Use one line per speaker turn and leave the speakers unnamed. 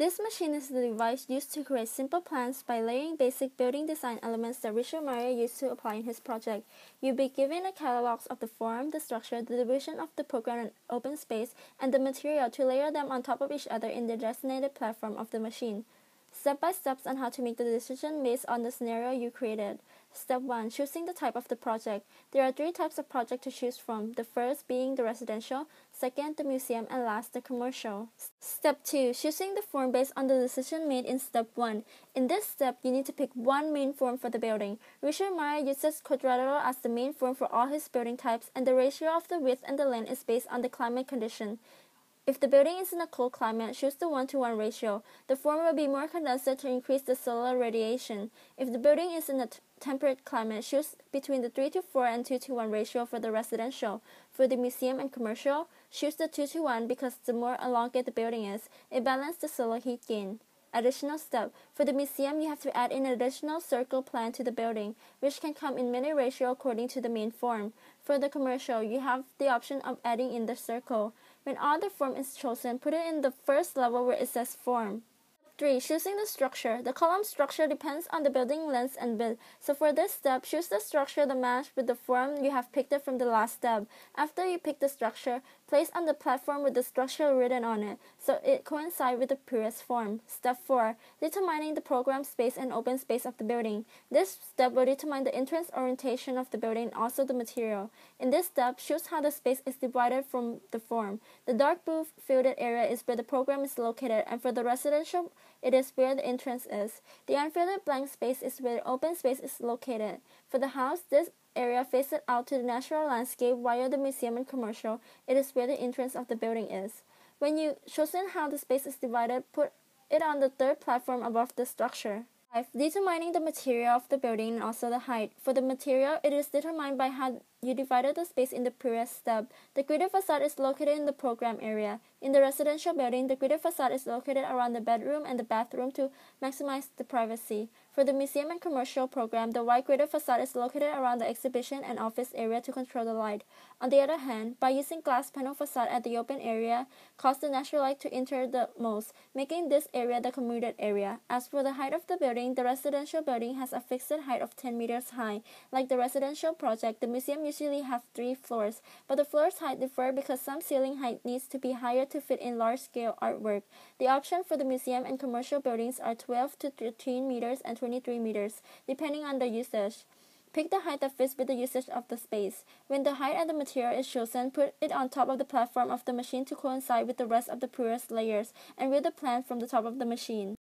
This machine is the device used to create simple plans by layering basic building design elements that Richard Meier used to apply in his project. You'll be given a catalog of the form, the structure, the division of the program and open space, and the material to layer them on top of each other in the designated platform of the machine. Step-by-steps on how to make the decision based on the scenario you created. Step 1. Choosing the type of the project. There are 3 types of project to choose from, the first being the residential, second the museum, and last the commercial. Step 2. Choosing the form based on the decision made in Step 1. In this step, you need to pick one main form for the building. Richard Meier uses quadrilateral as the main form for all his building types, and the ratio of the width and the length is based on the climate condition. If the building is in a cold climate, choose the 1:1 ratio. The form will be more condensed to increase the solar radiation. If the building is in a temperate climate, choose between the 3:4 and 2:1 ratio for the residential. For the museum and commercial, choose the 2:1 because the more elongated the building is, it balances the solar heat gain. Additional step. For the museum, you have to add an additional circle plan to the building, which can come in many ratios according to the main form. For the commercial, you have the option of adding in the circle. When all the form is chosen, put it in the first level where it says Form. 3. Choosing the structure. The column structure depends on the building length and width. So for this step, choose the structure that matches with the form you have picked it from the last step. After you pick the structure, place on the platform with the structure written on it, so it coincides with the previous form. Step 4. Determining the program space and open space of the building. This step will determine the entrance orientation of the building and also the material. In this step, choose how the space is divided from the form. The dark blue filled area is where the program is located, and for the residential, it is where the entrance is. The unfilled blank space is where the open space is located. For the house, this area faces out to the natural landscape, while the museum and commercial, it is where the entrance of the building is. When you've chosen how the space is divided, put it on the third platform above the structure. 5. Determining the material of the building and also the height. For the material, it is determined by how you divided the space in the previous step. The gridded facade is located in the program area. In the residential building, the gridded facade is located around the bedroom and the bathroom to maximize the privacy. For the museum and commercial program, the white gridded facade is located around the exhibition and office area to control the light. On the other hand, by using glass panel facade at the open area, cause the natural light to enter the most, making this area the commuted area. As for the height of the building, the residential building has a fixed height of 10 meters high. Like the residential project, the museum usually have 3 floors, but the floors height differ because some ceiling height needs to be higher to fit in large-scale artwork. The option for the museum and commercial buildings are 12 to 13 meters and 23 meters, depending on the usage. Pick the height that fits with the usage of the space. When the height and the material is chosen, put it on top of the platform of the machine to coincide with the rest of the previous layers, and read the plan from the top of the machine.